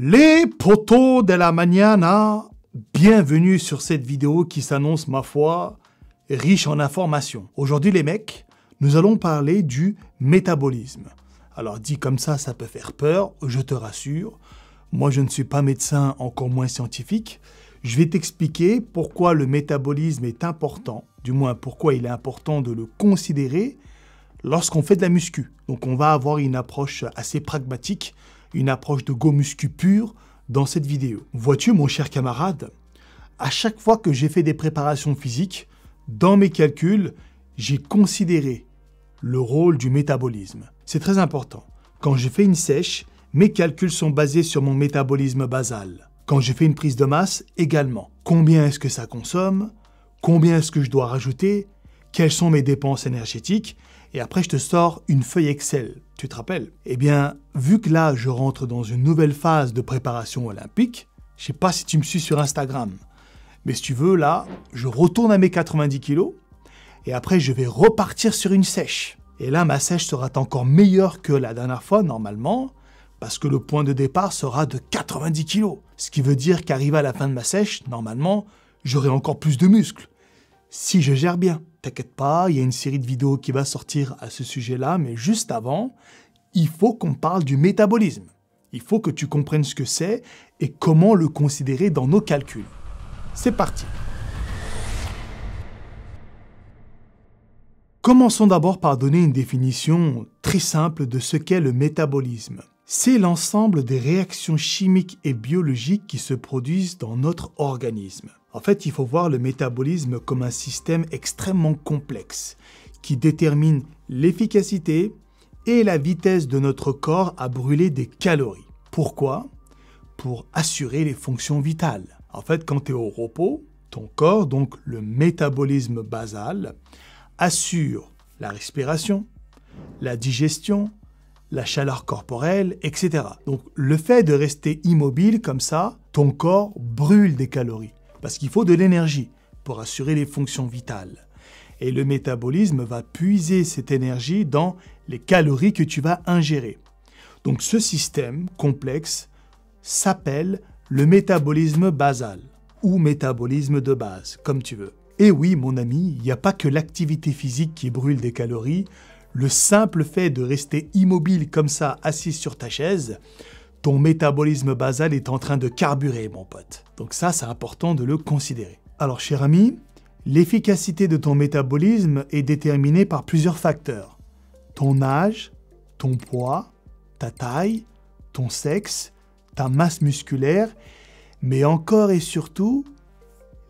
Les potos de la mañana, bienvenue sur cette vidéo qui s'annonce, ma foi, riche en informations. Aujourd'hui les mecs, nous allons parler du métabolisme. Alors dit comme ça peut faire peur, je te rassure. Moi je ne suis pas médecin, encore moins scientifique. Je vais t'expliquer pourquoi le métabolisme est important, du moins pourquoi il est important de le considérer lorsqu'on fait de la muscu. Donc on va avoir une approche assez pragmatique, une approche de go muscu pur dans cette vidéo. Vois-tu mon cher camarade, à chaque fois que j'ai fait des préparations physiques, dans mes calculs, j'ai considéré le rôle du métabolisme. C'est très important. Quand je fais une sèche, mes calculs sont basés sur mon métabolisme basal. Quand je fais une prise de masse, également. Combien est-ce que ça consomme? Combien est-ce que je dois rajouter? Quelles sont mes dépenses énergétiques? Et après, je te sors une feuille Excel. Tu te rappelles? Eh bien, vu que là, je rentre dans une nouvelle phase de préparation olympique, je sais pas si tu me suis sur Instagram, mais si tu veux, là, je retourne à mes 90 kilos et après, je vais repartir sur une sèche. Et là, ma sèche sera encore meilleure que la dernière fois, normalement, parce que le point de départ sera de 90 kilos. Ce qui veut dire qu'arrivé à la fin de ma sèche, normalement, j'aurai encore plus de muscles. Si je gère bien. T'inquiète pas, il y a une série de vidéos qui va sortir à ce sujet-là, mais juste avant, il faut qu'on parle du métabolisme. Il faut que tu comprennes ce que c'est et comment le considérer dans nos calculs. C'est parti. Commençons d'abord par donner une définition très simple de ce qu'est le métabolisme. C'est l'ensemble des réactions chimiques et biologiques qui se produisent dans notre organisme. En fait, il faut voir le métabolisme comme un système extrêmement complexe qui détermine l'efficacité et la vitesse de notre corps à brûler des calories. Pourquoi? Pour assurer les fonctions vitales. En fait, quand tu es au repos, ton corps, donc le métabolisme basal, assure la respiration, la digestion, la chaleur corporelle, etc. Donc le fait de rester immobile comme ça, ton corps brûle des calories. Parce qu'il faut de l'énergie pour assurer les fonctions vitales. Et le métabolisme va puiser cette énergie dans les calories que tu vas ingérer. Donc ce système complexe s'appelle le métabolisme basal ou métabolisme de base, comme tu veux. Et oui, mon ami, il n'y a pas que l'activité physique qui brûle des calories. Le simple fait de rester immobile comme ça, assis sur ta chaise, ton métabolisme basal est en train de carburer, mon pote. Donc ça, c'est important de le considérer. Alors, cher ami, l'efficacité de ton métabolisme est déterminée par plusieurs facteurs. Ton âge, ton poids, ta taille, ton sexe, ta masse musculaire, mais encore et surtout,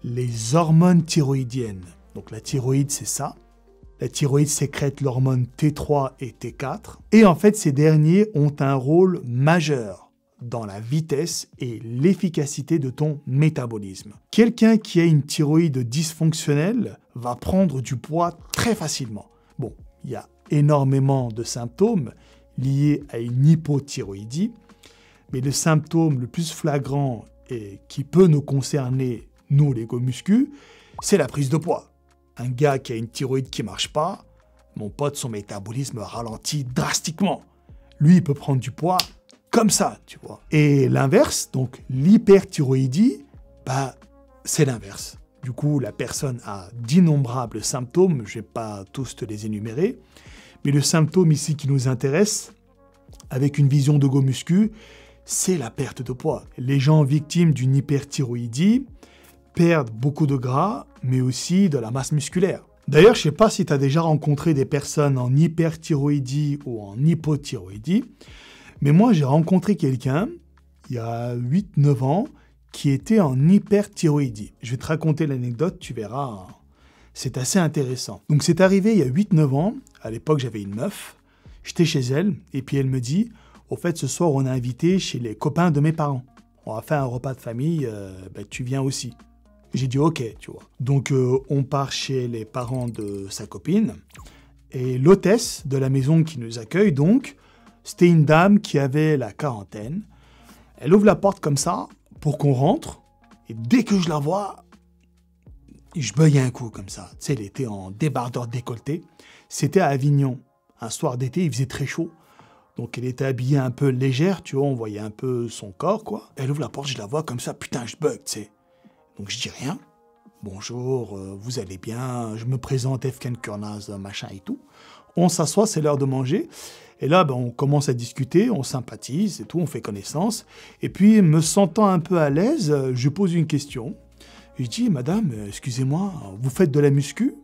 les hormones thyroïdiennes. Donc la thyroïde, c'est ça. La thyroïde sécrète l'hormone T3 et T4. Et en fait, ces derniers ont un rôle majeur dans la vitesse et l'efficacité de ton métabolisme. Quelqu'un qui a une thyroïde dysfonctionnelle va prendre du poids très facilement. Bon, il y a énormément de symptômes liés à une hypothyroïdie, mais le symptôme le plus flagrant et qui peut nous concerner, nous les go-muscu, c'est la prise de poids. Un gars qui a une thyroïde qui marche pas, mon pote, son métabolisme ralentit drastiquement. Lui, il peut prendre du poids comme ça, tu vois. Et l'inverse, donc l'hyperthyroïdie, c'est l'inverse. Du coup, la personne a d'innombrables symptômes, je vais pas tous te les énumérer, mais le symptôme ici qui nous intéresse, avec une vision de go muscu, c'est la perte de poids. Les gens victimes d'une hyperthyroïdie perdent beaucoup de gras, mais aussi de la masse musculaire. D'ailleurs, je ne sais pas si tu as déjà rencontré des personnes en hyperthyroïdie ou en hypothyroïdie, mais moi, j'ai rencontré quelqu'un, il y a 8-9 ans, qui était en hyperthyroïdie. Je vais te raconter l'anecdote, tu verras, c'est assez intéressant. Donc, c'est arrivé il y a 8-9 ans, à l'époque, j'avais une meuf, j'étais chez elle, et puis elle me dit, au fait, ce soir, on est invité chez les copains de mes parents. On va faire un repas de famille, tu viens aussi. J'ai dit ok, tu vois. Donc on part chez les parents de sa copine et l'hôtesse de la maison qui nous accueille, donc, c'était une dame qui avait la quarantaine. Elle ouvre la porte comme ça pour qu'on rentre et dès que je la vois, je beuille un coup comme ça. Tu sais, elle était en débardeur décolleté. C'était à Avignon. Un soir d'été, il faisait très chaud. Donc elle était habillée un peu légère, tu vois, on voyait un peu son corps, quoi. Elle ouvre la porte, je la vois comme ça, putain, je bug, tu sais. Donc je dis rien. Bonjour, vous allez bien? Je me présente, Efken Kurnaz, machin et tout. On s'assoit, c'est l'heure de manger. Et là, ben, on commence à discuter, on sympathise et tout, on fait connaissance. Et puis, me sentant un peu à l'aise, je pose une question. Je dis, madame, excusez-moi, vous faites de la muscu?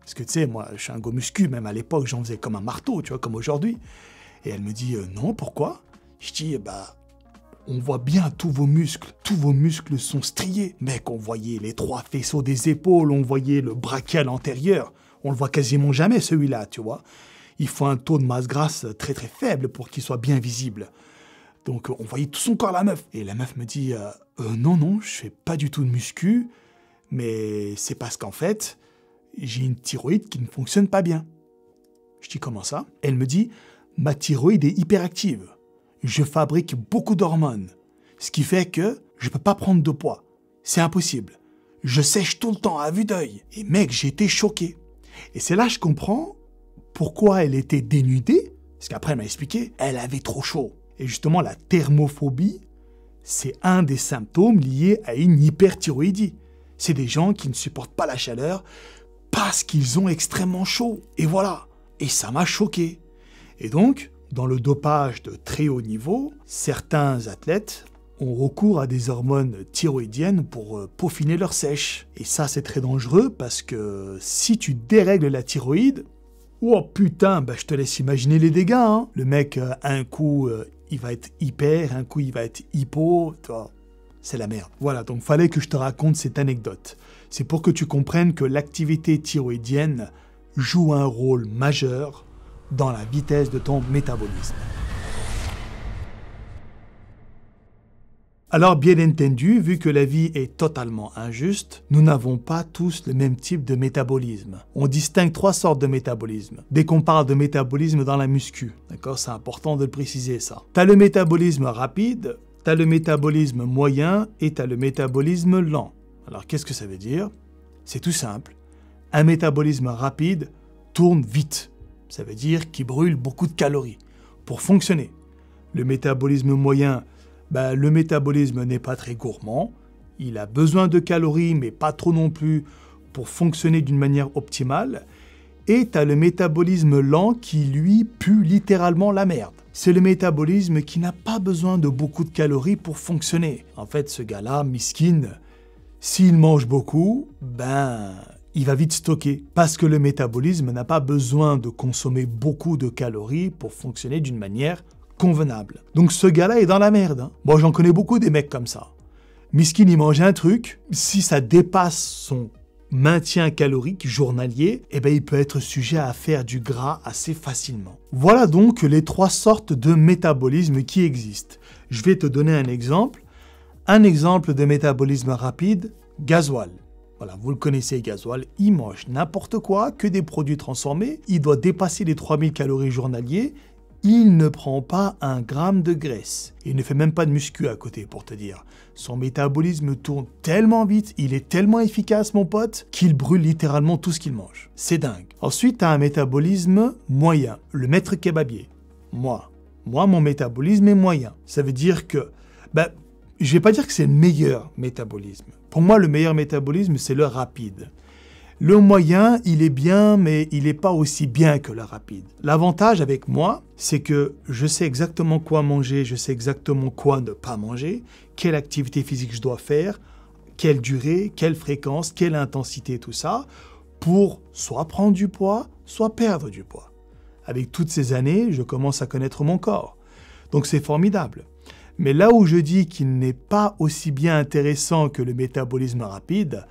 Parce que tu sais, moi, je suis un go muscu, même à l'époque, j'en faisais comme un marteau, tu vois, comme aujourd'hui. Et elle me dit, non, pourquoi? Je dis, bah, on voit bien tous vos muscles sont striés. Mec, on voyait les 3 faisceaux des épaules, on voyait le brachial antérieur. On le voit quasiment jamais, celui-là, tu vois. Il faut un taux de masse grasse très très faible pour qu'il soit bien visible. Donc on voyait tout son corps, la meuf. Et la meuf me dit, non, je fais pas du tout de muscu, mais c'est parce qu'en fait, j'ai une thyroïde qui ne fonctionne pas bien. Je dis, comment ça? Elle me dit, ma thyroïde est hyperactive. Je fabrique beaucoup d'hormones, ce qui fait que je peux pas prendre de poids. C'est impossible. Je sèche tout le temps à vue d'œil. Et mec, j'ai été choqué. Et c'est là que je comprends pourquoi elle était dénudée, parce qu'après elle m'a expliqué, elle avait trop chaud. Et justement, la thermophobie, c'est un des symptômes liés à une hyperthyroïdie. C'est des gens qui ne supportent pas la chaleur parce qu'ils ont extrêmement chaud. Et voilà. Et ça m'a choqué. Et donc, dans le dopage de très haut niveau, certains athlètes ont recours à des hormones thyroïdiennes pour peaufiner leur sèche. Et ça, c'est très dangereux parce que si tu dérègles la thyroïde, oh putain, bah, je te laisse imaginer les dégâts. Hein. Le mec, un coup, il va être hyper, un coup, il va être hypo. C'est la merde. Voilà, donc fallait que je te raconte cette anecdote. C'est pour que tu comprennes que l'activité thyroïdienne joue un rôle majeur dans la vitesse de ton métabolisme. Alors bien entendu, vu que la vie est totalement injuste, nous n'avons pas tous le même type de métabolisme. On distingue 3 sortes de métabolisme. Dès qu'on parle de métabolisme dans la muscu, d'accord, c'est important de le préciser ça. T'as le métabolisme rapide, t'as le métabolisme moyen et t'as le métabolisme lent. Alors qu'est-ce que ça veut dire? C'est tout simple. Un métabolisme rapide tourne vite. Ça veut dire qu'il brûle beaucoup de calories pour fonctionner. Le métabolisme moyen, le métabolisme n'est pas très gourmand. Il a besoin de calories, mais pas trop non plus pour fonctionner d'une manière optimale. Et tu as le métabolisme lent qui, lui, pue littéralement la merde. C'est le métabolisme qui n'a pas besoin de beaucoup de calories pour fonctionner. En fait, ce gars-là, miskin, s'il mange beaucoup, il va vite stocker. Parce que le métabolisme n'a pas besoin de consommer beaucoup de calories pour fonctionner d'une manière convenable. Donc ce gars-là est dans la merde. Hein. Bon, j'en connais beaucoup des mecs comme ça. Miskin, il mange un truc, si ça dépasse son maintien calorique journalier, il peut être sujet à faire du gras assez facilement. Voilà donc les 3 sortes de métabolisme qui existent. Je vais te donner un exemple. Un exemple de métabolisme rapide, gasoil. Voilà, vous le connaissez, gasoil, il mange n'importe quoi, que des produits transformés, il doit dépasser les 3000 calories journaliers, il ne prend pas 1 gramme de graisse. Il ne fait même pas de muscu à côté, pour te dire. Son métabolisme tourne tellement vite, il est tellement efficace, mon pote, qu'il brûle littéralement tout ce qu'il mange. C'est dingue. Ensuite, tu as un métabolisme moyen, le maître kebabier. Moi, mon métabolisme est moyen. Ça veut dire que, je vais pas dire que c'est le meilleur métabolisme. Pour moi, le meilleur métabolisme, c'est le rapide. Le moyen, il est bien, mais il n'est pas aussi bien que le rapide. L'avantage avec moi, c'est que je sais exactement quoi manger, je sais exactement quoi ne pas manger, quelle activité physique je dois faire, quelle durée, quelle fréquence, quelle intensité, tout ça, pour soit prendre du poids, soit perdre du poids. Avec toutes ces années, je commence à connaître mon corps. Donc c'est formidable. Mais là où je dis qu'il n'est pas aussi bien intéressant que le métabolisme rapide,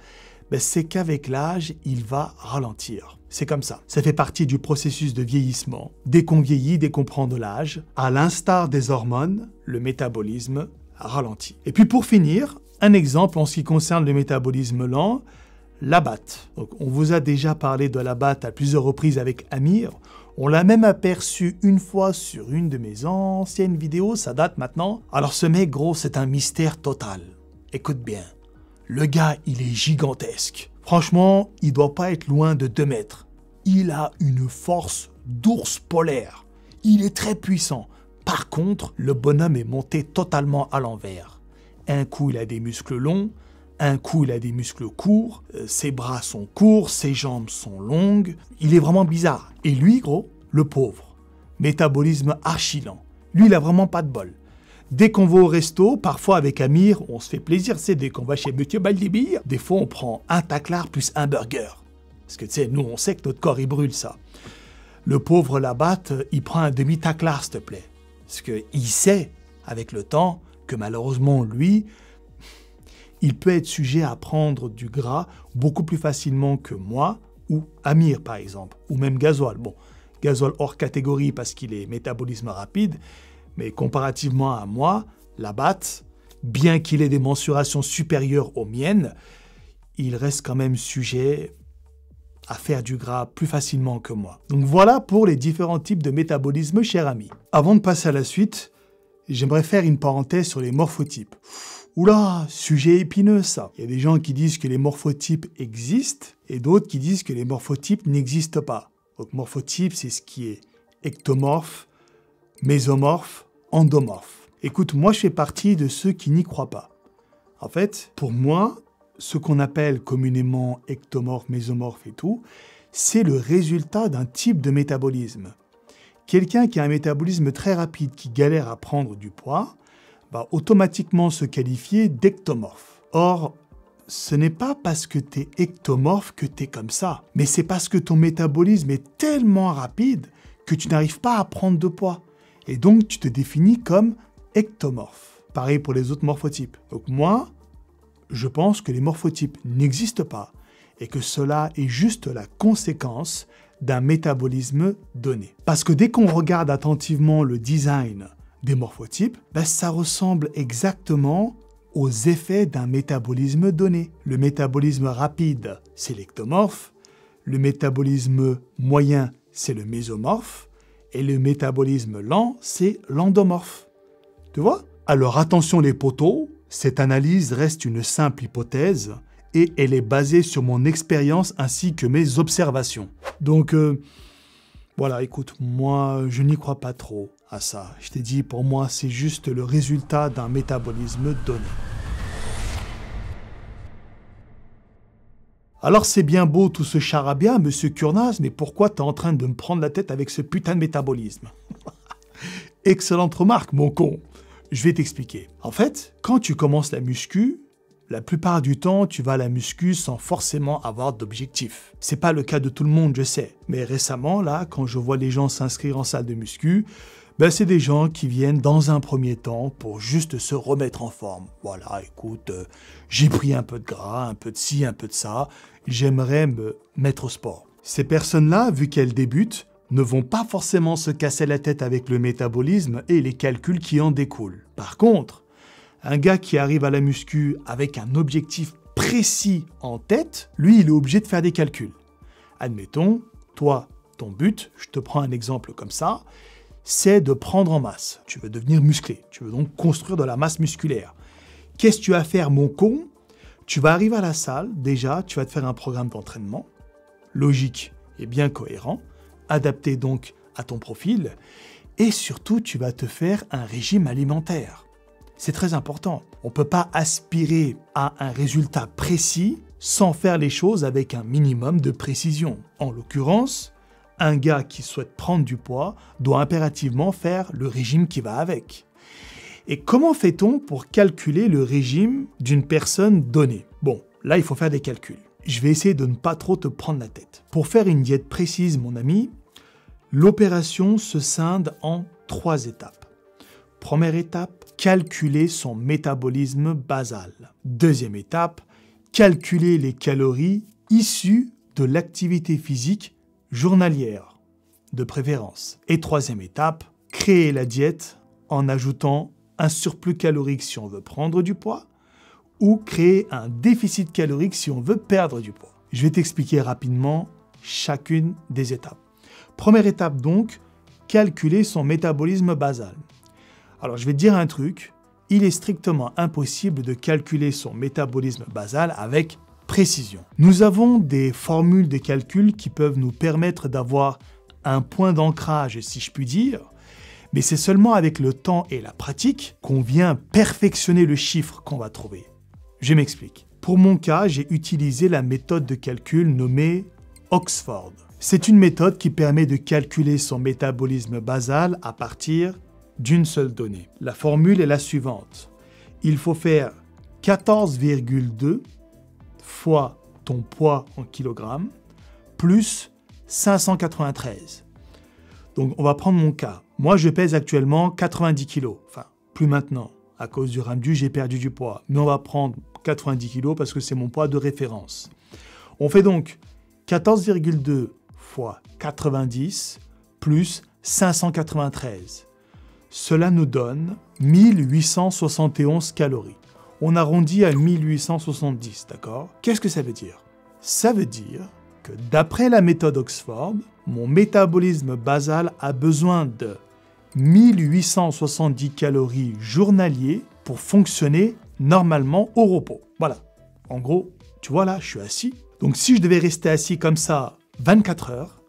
c'est qu'avec l'âge, il va ralentir. C'est comme ça. Ça fait partie du processus de vieillissement. Dès qu'on vieillit, dès qu'on prend de l'âge, à l'instar des hormones, le métabolisme ralentit. Et puis pour finir, un exemple en ce qui concerne le métabolisme lent, la batte. Donc, on vous a déjà parlé de la batte à plusieurs reprises avec Amir. On l'a même aperçu une fois sur une de mes anciennes vidéos, ça date maintenant. Alors ce mec, gros, c'est un mystère total. Écoute bien. Le gars, il est gigantesque. Franchement, il doit pas être loin de 2 mètres. Il a une force d'ours polaire. Il est très puissant. Par contre, le bonhomme est monté totalement à l'envers. Un coup, il a des muscles longs, un coup, il a des muscles courts, ses bras sont courts, ses jambes sont longues. Il est vraiment bizarre. Et lui, gros, le pauvre, métabolisme archi lent. Lui, il a vraiment pas de bol. Dès qu'on va au resto, parfois avec Amir, on se fait plaisir, c'est dès qu'on va chez Monsieur Baldibir, des fois on prend un taclard plus un burger. Parce que tu sais, nous on sait que notre corps il brûle ça. Le pauvre Labatt, il prend un demi-taclard s'il te plaît. Parce qu'il sait, avec le temps, que malheureusement lui, il peut être sujet à prendre du gras beaucoup plus facilement que moi ou Amir par exemple, ou même Gasoil. Bon, Gasoil hors catégorie parce qu'il est métabolisme rapide, mais comparativement à moi, Labatt, bien qu'il ait des mensurations supérieures aux miennes, il reste quand même sujet à faire du gras plus facilement que moi. Donc voilà pour les différents types de métabolisme, cher ami. Avant de passer à la suite, j'aimerais faire une parenthèse sur les morphotypes. Oula, sujet épineux ça. Il y a des gens qui disent que les morphotypes existent et d'autres qui disent que les morphotypes n'existent pas. Donc morphotype, c'est ce qui est ectomorphe, mésomorphe, endomorphe. Écoute, moi je fais partie de ceux qui n'y croient pas. En fait, pour moi, ce qu'on appelle communément ectomorphe, mésomorphe et tout, c'est le résultat d'un type de métabolisme. Quelqu'un qui a un métabolisme très rapide, qui galère à prendre du poids, va automatiquement se qualifier d'ectomorphe. Or, ce n'est pas parce que tu es ectomorphe que tu es comme ça, mais c'est parce que ton métabolisme est tellement rapide que tu n'arrives pas à prendre de poids. Et donc, tu te définis comme ectomorphe. Pareil pour les autres morphotypes. Donc moi, je pense que les morphotypes n'existent pas et que cela est juste la conséquence d'un métabolisme donné. Parce que dès qu'on regarde attentivement le design des morphotypes, ça ressemble exactement aux effets d'un métabolisme donné. Le métabolisme rapide, c'est l'ectomorphe, le métabolisme moyen, c'est le mésomorphe, et le métabolisme lent, c'est l'endomorphe. Tu vois? Alors attention les potos, cette analyse reste une simple hypothèse et elle est basée sur mon expérience ainsi que mes observations. Donc voilà, écoute, moi je n'y crois pas trop à ça. Je t'ai dit, pour moi c'est juste le résultat d'un métabolisme donné. Alors c'est bien beau tout ce charabia, monsieur Kurnaz, mais pourquoi t'es en train de me prendre la tête avec ce putain de métabolisme? Excellente remarque, mon con. Je vais t'expliquer. En fait, quand tu commences la muscu, la plupart du temps, tu vas à la muscu sans forcément avoir d'objectif. C'est pas le cas de tout le monde, je sais. Mais récemment, là, quand je vois les gens s'inscrire en salle de muscu, c'est des gens qui viennent dans un premier temps pour juste se remettre en forme. Voilà, écoute, j'ai pris un peu de gras, un peu de ci, un peu de ça. J'aimerais me mettre au sport. Ces personnes-là, vu qu'elles débutent, ne vont pas forcément se casser la tête avec le métabolisme et les calculs qui en découlent. Par contre, un gars qui arrive à la muscu avec un objectif précis en tête, lui, il est obligé de faire des calculs. Admettons, toi, ton but, je te prends un exemple comme ça, c'est de prendre en masse. Tu veux devenir musclé, tu veux donc construire de la masse musculaire. Qu'est-ce que tu vas faire, mon con? Tu vas arriver à la salle, déjà, tu vas te faire un programme d'entraînement, logique et bien cohérent, adapté donc à ton profil, et surtout tu vas te faire un régime alimentaire. C'est très important. On ne peut pas aspirer à un résultat précis sans faire les choses avec un minimum de précision. En l'occurrence, un gars qui souhaite prendre du poids doit impérativement faire le régime qui va avec. Et comment fait-on pour calculer le régime d'une personne donnée? Bon, là il faut faire des calculs. Je vais essayer de ne pas trop te prendre la tête. Pour faire une diète précise, mon ami, l'opération se scinde en 3 étapes. Première étape, calculer son métabolisme basal. Deuxième étape, calculer les calories issues de l'activité physique journalière, de préférence. Et troisième étape, créer la diète en ajoutant un surplus calorique si on veut prendre du poids ou créer un déficit calorique si on veut perdre du poids. Je vais t'expliquer rapidement chacune des étapes. Première étape donc, calculer son métabolisme basal. Alors je vais te dire un truc, il est strictement impossible de calculer son métabolisme basal avec précision. Nous avons des formules de calcul qui peuvent nous permettre d'avoir un point d'ancrage, si je puis dire, mais c'est seulement avec le temps et la pratique qu'on vient perfectionner le chiffre qu'on va trouver. Je m'explique. Pour mon cas, j'ai utilisé la méthode de calcul nommée Oxford. C'est une méthode qui permet de calculer son métabolisme basal à partir d'une seule donnée. La formule est la suivante. Il faut faire 14,2 fois ton poids en kilogrammes plus 593. Donc on va prendre mon cas. Moi je pèse actuellement 90 kg. Enfin, plus maintenant. À cause du RAMDU, j'ai perdu du poids. Mais on va prendre 90 kg parce que c'est mon poids de référence. On fait donc 14,2 fois 90 plus 593. Cela nous donne 1871 calories. On arrondit à 1870, d'accord? Qu'est-ce que ça veut dire? Ça veut dire que d'après la méthode Oxford, mon métabolisme basal a besoin de 1870 calories journaliers pour fonctionner normalement au repos. Voilà. En gros, tu vois là, je suis assis. Donc si je devais rester assis comme ça 24 heures,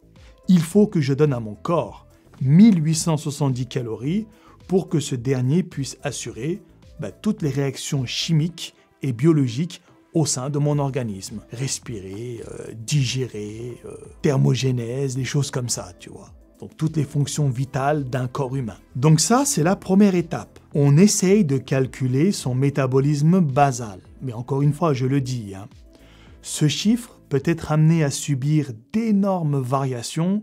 il faut que je donne à mon corps 1870 calories pour que ce dernier puisse assurer toutes les réactions chimiques et biologiques au sein de mon organisme. Respirer, digérer, thermogénèse, des choses comme ça, tu vois. Donc toutes les fonctions vitales d'un corps humain. Donc ça, c'est la première étape. On essaye de calculer son métabolisme basal. Mais encore une fois, je le dis, ce chiffre peut être amené à subir d'énormes variations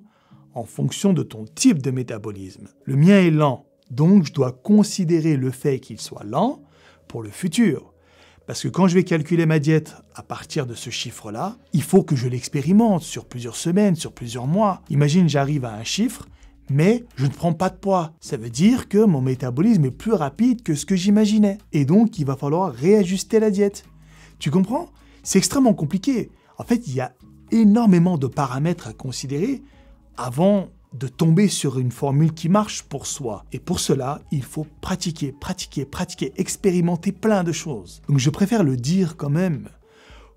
en fonction de ton type de métabolisme. Le mien est lent, donc je dois considérer le fait qu'il soit lent pour le futur. Parce que quand je vais calculer ma diète à partir de ce chiffre-là, il faut que je l'expérimente sur plusieurs semaines, sur plusieurs mois. Imagine, j'arrive à un chiffre, mais je ne prends pas de poids. Ça veut dire que mon métabolisme est plus rapide que ce que j'imaginais. Et donc, il va falloir réajuster la diète. Tu comprends? C'est extrêmement compliqué. En fait, il y a énormément de paramètres à considérer avant de tomber sur une formule qui marche pour soi. Et pour cela, il faut pratiquer, expérimenter plein de choses. Donc je préfère le dire quand même,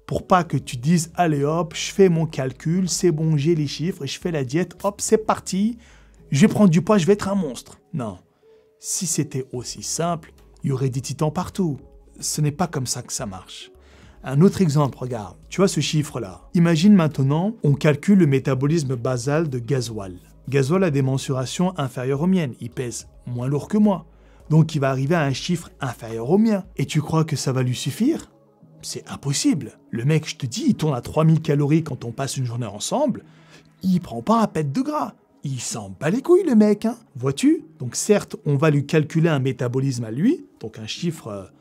pour pas que tu dises « Allez hop, je fais mon calcul, c'est bon, j'ai les chiffres, je fais la diète, hop, c'est parti, je vais prendre du poids, je vais être un monstre. » Non, si c'était aussi simple, il y aurait des titans partout. Ce n'est pas comme ça que ça marche. Un autre exemple, regarde, tu vois ce chiffre-là. Imagine maintenant, on calcule le métabolisme basal de Gasoil. Gasoil a des mensurations inférieures aux miennes, il pèse moins lourd que moi. Donc il va arriver à un chiffre inférieur au mien. Et tu crois que ça va lui suffire? C'est impossible. Le mec, je te dis, il tourne à 3000 calories quand on passe une journée ensemble, il prend pas un pet de gras. Il s'en bat les couilles le mec, vois-tu? Donc certes, on va lui calculer un métabolisme à lui, donc un chiffre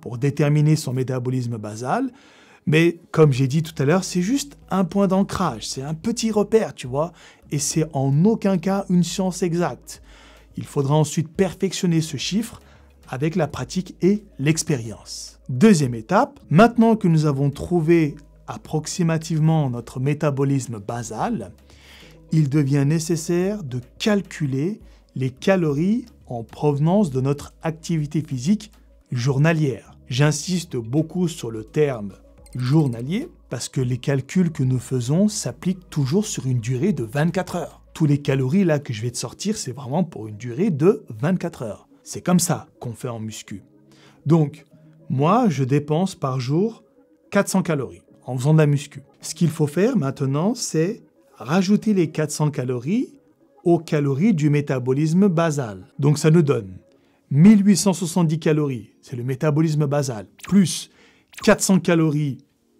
pour déterminer son métabolisme basal, mais comme j'ai dit tout à l'heure, c'est juste un point d'ancrage, c'est un petit repère, tu vois, et c'est en aucun cas une science exacte. Il faudra ensuite perfectionner ce chiffre avec la pratique et l'expérience. Deuxième étape, maintenant que nous avons trouvé approximativement notre métabolisme basal, il devient nécessaire de calculer les calories en provenance de notre activité physique journalière. J'insiste beaucoup sur le terme journalier parce que les calculs que nous faisons s'appliquent toujours sur une durée de 24 heures. Tous les calories là que je vais te sortir, c'est vraiment pour une durée de 24 heures. C'est comme ça qu'on fait en muscu. Donc, moi, je dépense par jour 400 calories en faisant de la muscu. Ce qu'il faut faire maintenant, c'est rajouter les 400 calories aux calories du métabolisme basal. Donc ça nous donne 1870 calories, c'est le métabolisme basal, plus 400 calories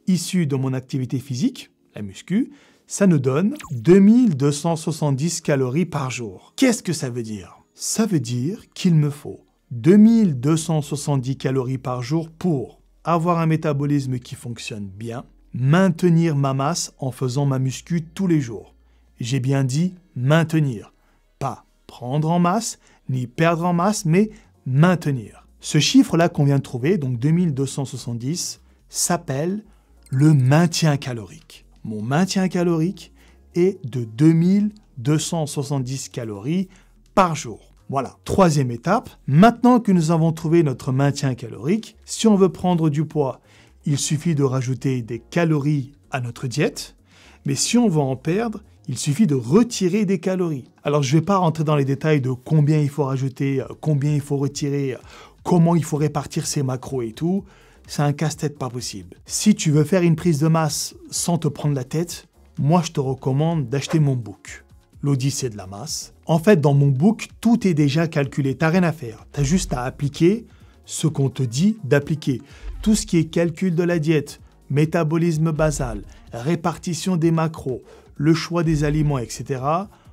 issues de mon activité physique, la muscu, ça nous donne 2270 calories par jour. Qu'est-ce que ça veut dire? Ça veut dire qu'il me faut 2270 calories par jour pour avoir un métabolisme qui fonctionne bien, maintenir ma masse en faisant ma muscu tous les jours. J'ai bien dit maintenir, pas prendre en masse, ni perdre en masse, mais maintenir. Ce chiffre-là qu'on vient de trouver, donc 2270, s'appelle le maintien calorique. Mon maintien calorique est de 2270 calories par jour. Voilà. Troisième étape, maintenant que nous avons trouvé notre maintien calorique, si on veut prendre du poids, il suffit de rajouter des calories à notre diète, mais si on veut en perdre, Il suffit de retirer des calories. Alors je ne vais pas rentrer dans les détails de combien il faut rajouter, combien il faut retirer, comment il faut répartir ses macros et tout. C'est un casse-tête pas possible. Si tu veux faire une prise de masse sans te prendre la tête, moi je te recommande d'acheter mon book, l'Odyssée de la masse. En fait, dans mon book, tout est déjà calculé, t'as rien à faire. T'as juste à appliquer ce qu'on te dit d'appliquer. Tout ce qui est calcul de la diète, métabolisme basal, répartition des macros, le choix des aliments, etc.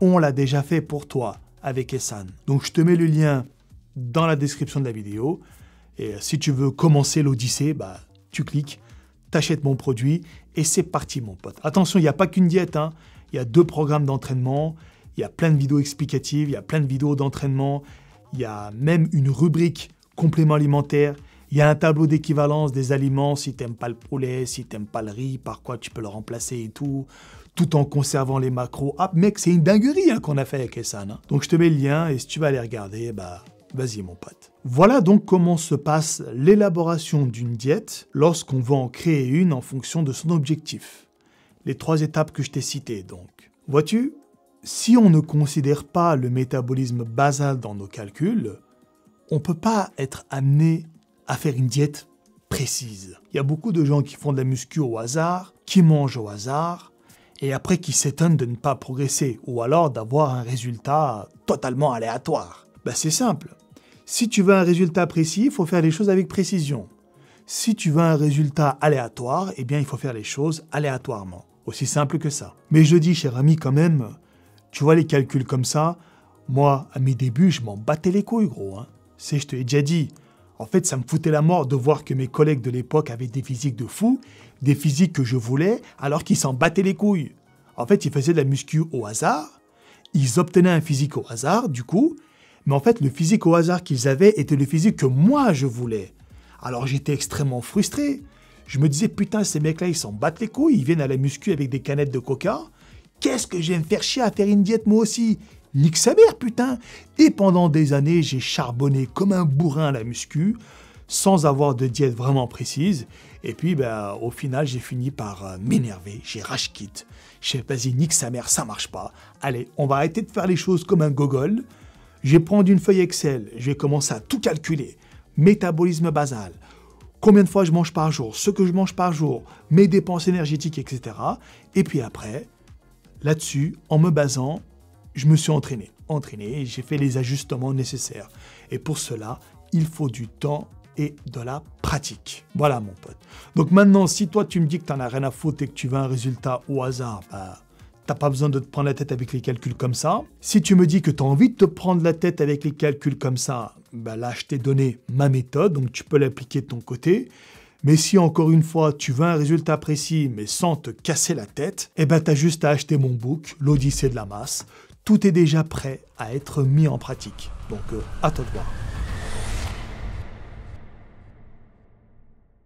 On l'a déjà fait pour toi avec Ehsan. Donc je te mets le lien dans la description de la vidéo. Et si tu veux commencer l'Odyssée, tu cliques, t'achètes mon produit et c'est parti mon pote. Attention, il n'y a pas qu'une diète, hein. Il y a 2 programmes d'entraînement, il y a plein de vidéos explicatives, il y a plein de vidéos d'entraînement, il y a même une rubrique complément alimentaire, il y a un tableau d'équivalence des aliments, si tu n'aimes pas le poulet, si tu n'aimes pas le riz, par quoi tu peux le remplacer et tout en conservant les macros. Ah mec, c'est une dinguerie hein, qu'on a fait avec Ehsan. Hein. Donc je te mets le lien et si tu vas aller regarder, vas-y mon pote. Voilà donc comment se passe l'élaboration d'une diète lorsqu'on veut en créer une en fonction de son objectif. Les 3 étapes que je t'ai citées donc. Vois-tu, si on ne considère pas le métabolisme basal dans nos calculs, on ne peut pas être amené à faire une diète précise. Il y a beaucoup de gens qui font de la muscu au hasard, qui mangent au hasard, et après qui s'étonnent de ne pas progresser, ou alors d'avoir un résultat totalement aléatoire. C'est simple. Si tu veux un résultat précis, il faut faire les choses avec précision. Si tu veux un résultat aléatoire, il faut faire les choses aléatoirement. Aussi simple que ça. Mais je dis, cher ami, quand même, tu vois les calculs comme ça, moi, à mes débuts, je m'en battais les couilles, gros. Hein. Je te l'ai déjà dit. En fait, ça me foutait la mort de voir que mes collègues de l'époque avaient des physiques de fous, des physiques que je voulais, alors qu'ils s'en battaient les couilles. En fait, ils faisaient de la muscu au hasard, ils obtenaient un physique au hasard, du coup, mais en fait, le physique au hasard qu'ils avaient était le physique que moi, je voulais. Alors, j'étais extrêmement frustré. Je me disais, putain, ces mecs-là, ils s'en battent les couilles, ils viennent à la muscu avec des canettes de coca. Qu'est-ce que je vais me faire chier à faire une diète, moi aussi? Nique sa mère, putain! Et pendant des années, j'ai charbonné comme un bourrin à la muscu, sans avoir de diète vraiment précise. Et puis, au final, j'ai fini par m'énerver. J'ai rage quit. J'ai fait, vas-y, nique sa mère, ça marche pas. Allez, on va arrêter de faire les choses comme un gogol. Je vais prendre une feuille Excel. Je vais commencer à tout calculer. Métabolisme basal. Combien de fois je mange par jour, ce que je mange par jour, mes dépenses énergétiques, etc. Et puis après, là-dessus, en me basant, je me suis entraîné et j'ai fait les ajustements nécessaires. Et pour cela, il faut du temps et de la pratique. Voilà mon pote. Donc maintenant, si toi tu me dis que tu n'en as rien à foutre et que tu veux un résultat au hasard, t'as pas besoin de te prendre la tête avec les calculs comme ça. Si tu me dis que tu as envie de te prendre la tête avec les calculs comme ça, là je t'ai donné ma méthode, donc tu peux l'appliquer de ton côté. Mais si encore une fois tu veux un résultat précis mais sans te casser la tête, t'as juste à acheter mon book, l'Odyssée de la masse. Tout est déjà prêt à être mis en pratique. Donc à toi de voir.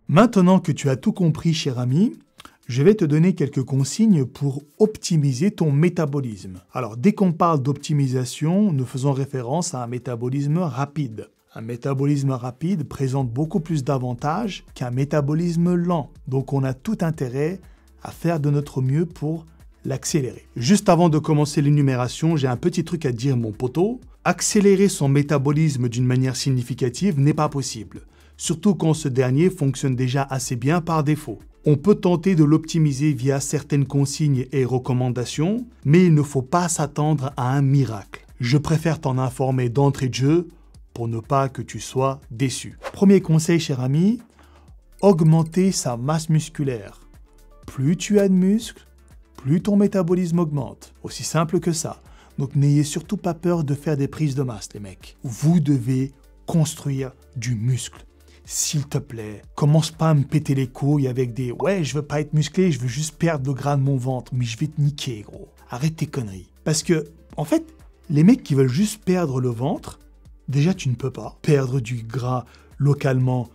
Maintenant que tu as tout compris, cher ami, je vais te donner quelques consignes pour optimiser ton métabolisme. Alors, dès qu'on parle d'optimisation, nous faisons référence à un métabolisme rapide. Un métabolisme rapide présente beaucoup plus d'avantages qu'un métabolisme lent. Donc, on a tout intérêt à faire de notre mieux pour l'accélérer. Juste avant de commencer l'énumération, j'ai un petit truc à te dire, mon poteau. Accélérer son métabolisme d'une manière significative n'est pas possible. Surtout quand ce dernier fonctionne déjà assez bien par défaut. On peut tenter de l'optimiser via certaines consignes et recommandations, mais il ne faut pas s'attendre à un miracle. Je préfère t'en informer d'entrée de jeu pour ne pas que tu sois déçu. Premier conseil, cher ami, augmenter sa masse musculaire. Plus tu as de muscles, plus ton métabolisme augmente. Aussi simple que ça. Donc n'ayez surtout pas peur de faire des prises de masse, les mecs. Vous devez construire du muscle. S'il te plaît, commence pas à me péter les couilles avec des « ouais, je veux pas être musclé, je veux juste perdre le gras de mon ventre, mais je vais te niquer, gros. » Arrête tes conneries. Parce que, en fait, les mecs qui veulent juste perdre le ventre, déjà, tu ne peux pas. Perdre du gras localement,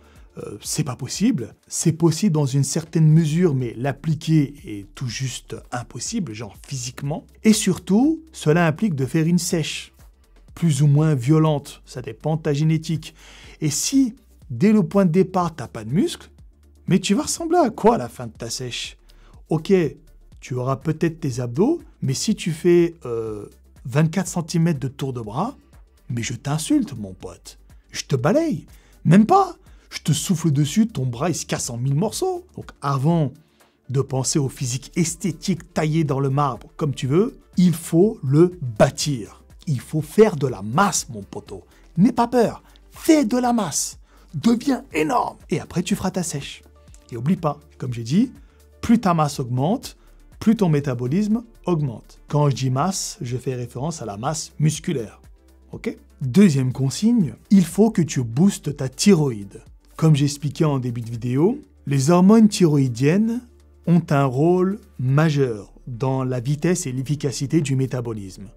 c'est pas possible. C'est possible dans une certaine mesure, mais l'appliquer est tout juste impossible, genre physiquement. Et surtout, cela implique de faire une sèche, plus ou moins violente. Ça dépend de ta génétique. Et si dès le point de départ, t'as pas de muscle, mais tu vas ressembler à quoi à la fin de ta sèche? Ok, Tu auras peut-être tes abdos, mais si tu fais 24 cm de tour de bras, mais je t'insulte, mon pote. Je te balaye. Même pas. Je te souffle dessus, ton bras il se casse en 1000 morceaux. Donc avant de penser au physique esthétique taillé dans le marbre comme tu veux, il faut le bâtir. Il faut faire de la masse, mon poteau. N'aie pas peur. Fais de la masse. Deviens énorme. Et après, tu feras ta sèche. Et oublie pas, comme j'ai dit, plus ta masse augmente, plus ton métabolisme augmente. Quand je dis masse, je fais référence à la masse musculaire. Ok ? Deuxième consigne, il faut que tu boostes ta thyroïde. Comme j'expliquais en début de vidéo, les hormones thyroïdiennes ont un rôle majeur dans la vitesse et l'efficacité du métabolisme.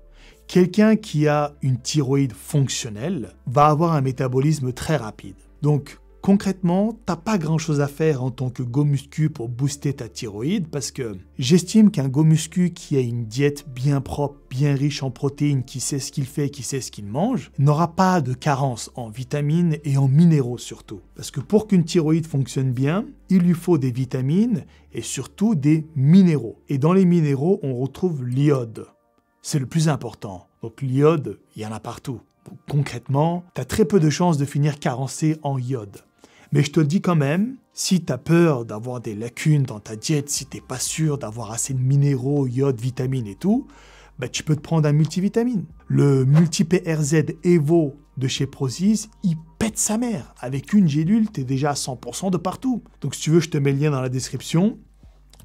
Quelqu'un qui a une thyroïde fonctionnelle va avoir un métabolisme très rapide. Donc, concrètement, t'as pas grand-chose à faire en tant que go muscu pour booster ta thyroïde parce que j'estime qu'un go muscu qui a une diète bien propre, bien riche en protéines, qui sait ce qu'il fait, qui sait ce qu'il mange, n'aura pas de carence en vitamines et en minéraux surtout. Parce que pour qu'une thyroïde fonctionne bien, il lui faut des vitamines et surtout des minéraux. Et dans les minéraux, on retrouve l'iode. C'est le plus important. Donc l'iode, il y en a partout. Donc, concrètement, tu as très peu de chances de finir carencé en iode. Mais je te le dis quand même, si tu as peur d'avoir des lacunes dans ta diète, si tu n'es pas sûr d'avoir assez de minéraux, iode, vitamines et tout, bah, tu peux te prendre un multivitamine. Le Multi-PRZ Evo de chez Prozis, il pète sa mère. Avec une gélule, tu es déjà à 100% de partout. Donc si tu veux, je te mets le lien dans la description.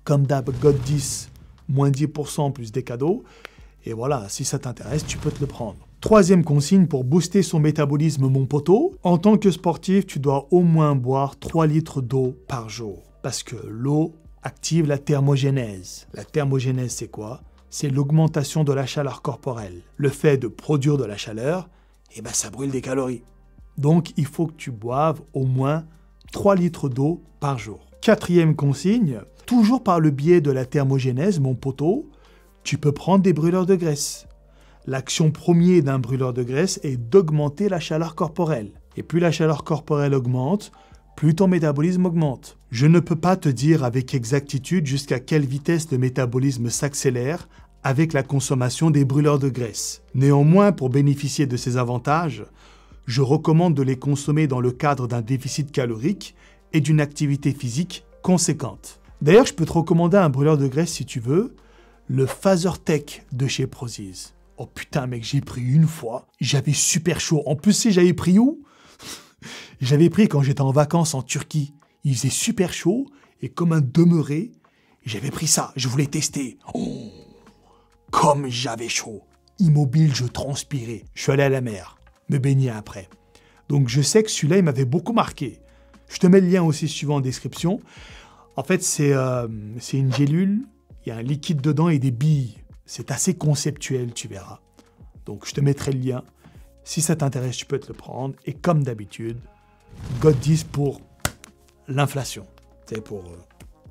Comme d'hab, God10, moins 10% plus des cadeaux. Et voilà, si ça t'intéresse, tu peux te le prendre. Troisième consigne pour booster son métabolisme, mon poteau. En tant que sportif, tu dois au moins boire 3 litres d'eau par jour. Parce que l'eau active la thermogénèse. La thermogénèse, c'est quoi? C'est l'augmentation de la chaleur corporelle. Le fait de produire de la chaleur, eh ben, ça brûle des calories. Donc, il faut que tu boives au moins 3 litres d'eau par jour. Quatrième consigne, toujours par le biais de la thermogénèse, mon poteau, tu peux prendre des brûleurs de graisse. L'action première d'un brûleur de graisse est d'augmenter la chaleur corporelle. Et plus la chaleur corporelle augmente, plus ton métabolisme augmente. Je ne peux pas te dire avec exactitude jusqu'à quelle vitesse le métabolisme s'accélère avec la consommation des brûleurs de graisse. Néanmoins, pour bénéficier de ces avantages, je recommande de les consommer dans le cadre d'un déficit calorique et d'une activité physique conséquente. D'ailleurs, je peux te recommander un brûleur de graisse si tu veux, le PhaserTech de chez Prozis. Oh putain mec, j'ai pris une fois, j'avais super chaud. En plus, j'avais pris où? J'avais pris quand j'étais en vacances en Turquie. Il faisait super chaud et comme un demeuré, j'avais pris ça, je voulais tester. Oh, comme j'avais chaud. Immobile, je transpirais. Je suis allé à la mer, me baigner après. Donc je sais que celui-là, il m'avait beaucoup marqué. Je te mets le lien aussi suivant en description. En fait, c'est une gélule. Il y a un liquide dedans et des billes. C'est assez conceptuel, tu verras. Donc, je te mettrai le lien. Si ça t'intéresse, tu peux te le prendre. Et comme d'habitude, God10 pour l'inflation. C'est pour...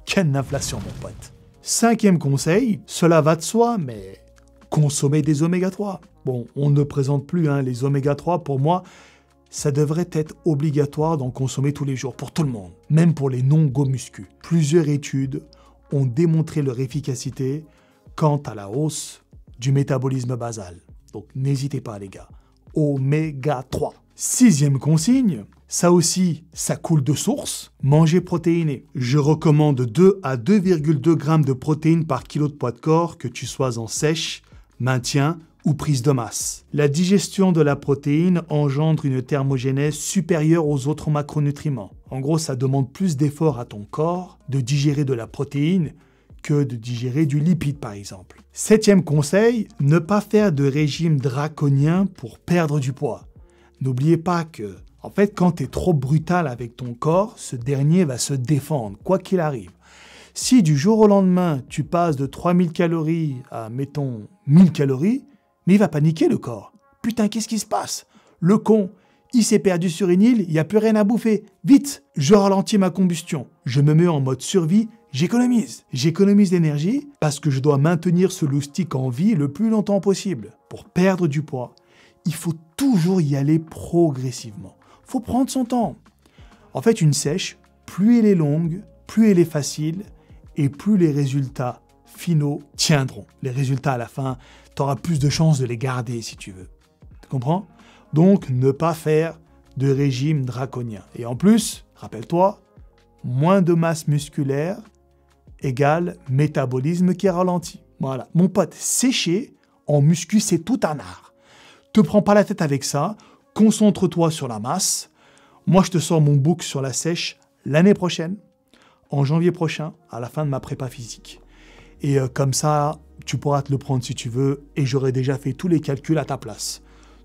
quelle inflation, mon pote. Cinquième conseil, cela va de soi, mais consommer des oméga 3. Bon, on ne présente plus les oméga 3. Pour moi, ça devrait être obligatoire d'en consommer tous les jours, pour tout le monde. Même pour les non-go muscu. Plusieurs études ont démontré leur efficacité quant à la hausse du métabolisme basal. Donc n'hésitez pas les gars. Oméga 3. Sixième consigne, ça aussi, ça coule de source, manger protéiné. Je recommande 2 à 2,2 grammes de protéines par kilo de poids de corps, que tu sois en sèche, maintien ou prise de masse. La digestion de la protéine engendre une thermogénèse supérieure aux autres macronutriments. En gros, ça demande plus d'efforts à ton corps de digérer de la protéine que de digérer du lipide, par exemple. Septième conseil, ne pas faire de régime draconien pour perdre du poids. N'oubliez pas que, en fait, quand tu es trop brutal avec ton corps, ce dernier va se défendre, quoi qu'il arrive. Si du jour au lendemain, tu passes de 3000 calories à, mettons, 1000 calories, mais il va paniquer le corps. Putain, qu'est-ce qui se passe? Le con, il s'est perdu sur une île, il n'y a plus rien à bouffer. Vite, je ralentis ma combustion. Je me mets en mode survie, j'économise. J'économise l'énergie parce que je dois maintenir ce loustic en vie le plus longtemps possible. Pour perdre du poids, il faut toujours y aller progressivement. Il faut prendre son temps. En fait, une sèche, plus elle est longue, plus elle est facile et plus les résultats finaux tiendront. Les résultats à la fin, tu auras plus de chances de les garder si tu veux. Tu comprends? Donc, ne pas faire de régime draconien. Et en plus, rappelle-toi, moins de masse musculaire égale métabolisme qui ralentit. Voilà. Mon pote, sécher en muscu, c'est tout un art. Te prends pas la tête avec ça, concentre-toi sur la masse. Moi, je te sors mon book sur la sèche l'année prochaine, en janvier prochain, à la fin de ma prépa physique. Et comme ça, tu pourras te le prendre si tu veux, et j'aurai déjà fait tous les calculs à ta place.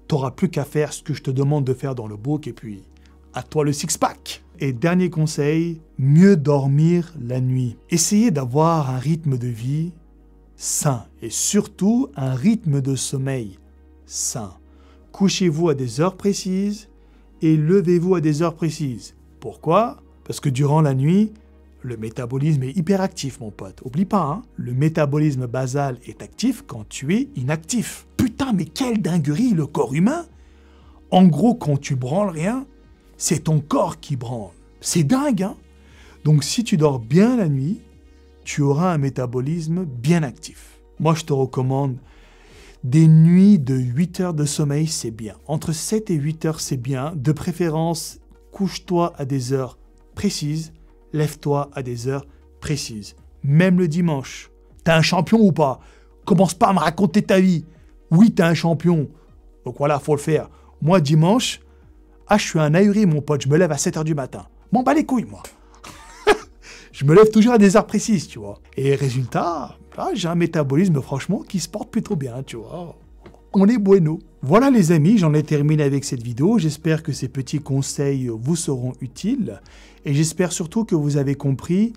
Tu n'auras plus qu'à faire ce que je te demande de faire dans le book, et puis à toi le six-pack. Et dernier conseil, mieux dormir la nuit. Essayez d'avoir un rythme de vie sain, et surtout un rythme de sommeil sain. Couchez-vous à des heures précises, et levez-vous à des heures précises. Pourquoi? Parce que durant la nuit, le métabolisme est hyperactif, mon pote. Oublie pas, hein, le métabolisme basal est actif quand tu es inactif. Putain, mais quelle dinguerie, le corps humain! En gros, quand tu branles rien, c'est ton corps qui branle. C'est dingue, hein? Donc, si tu dors bien la nuit, tu auras un métabolisme bien actif. Moi, je te recommande des nuits de 8 heures de sommeil, c'est bien. Entre 7 et 8 heures, c'est bien. De préférence, couche-toi à des heures précises, lève-toi à des heures précises. Même le dimanche. T'es un champion ou pas? Commence pas à me raconter ta vie. Oui, t'es un champion. Donc voilà, faut le faire. Moi, dimanche, je suis un ahuri, mon pote. Je me lève à 7 heures du matin. M'en bats les couilles, moi. Je me lève toujours à des heures précises, tu vois. Et résultat, j'ai un métabolisme, franchement, qui se porte plutôt bien, tu vois. On est bueno. Voilà les amis, j'en ai terminé avec cette vidéo. J'espère que ces petits conseils vous seront utiles. Et j'espère surtout que vous avez compris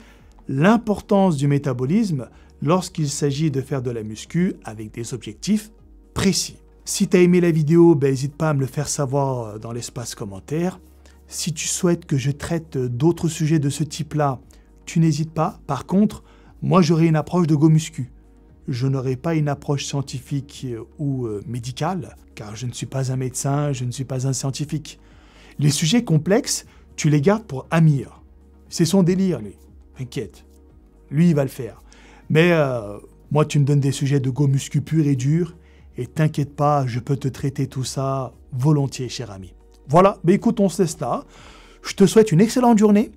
l'importance du métabolisme lorsqu'il s'agit de faire de la muscu avec des objectifs précis. Si tu as aimé la vidéo, n'hésite pas à me le faire savoir dans l'espace commentaire. Si tu souhaites que je traite d'autres sujets de ce type-là, tu n'hésites pas. Par contre, moi j'aurai une approche de GoMuscu. Je n'aurai pas une approche scientifique ou médicale, car je ne suis pas un médecin, je ne suis pas un scientifique. Les sujets complexes, tu les gardes pour Amir. C'est son délire, lui. T'inquiète. Lui, il va le faire. Mais moi, tu me donnes des sujets de GoMuscu pur et dur, et t'inquiète pas, je peux te traiter tout ça volontiers, cher ami. Voilà, mais écoute, on se laisse là. Je te souhaite une excellente journée.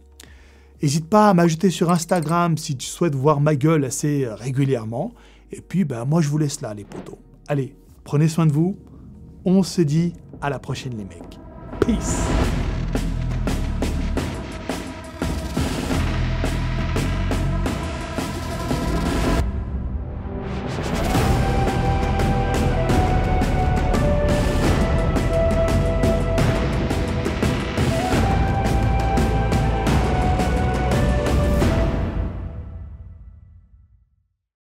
N'hésite pas à m'ajouter sur Instagram si tu souhaites voir ma gueule assez régulièrement. Et puis, moi, je vous laisse là, les potos. Allez, prenez soin de vous. On se dit à la prochaine, les mecs. Peace.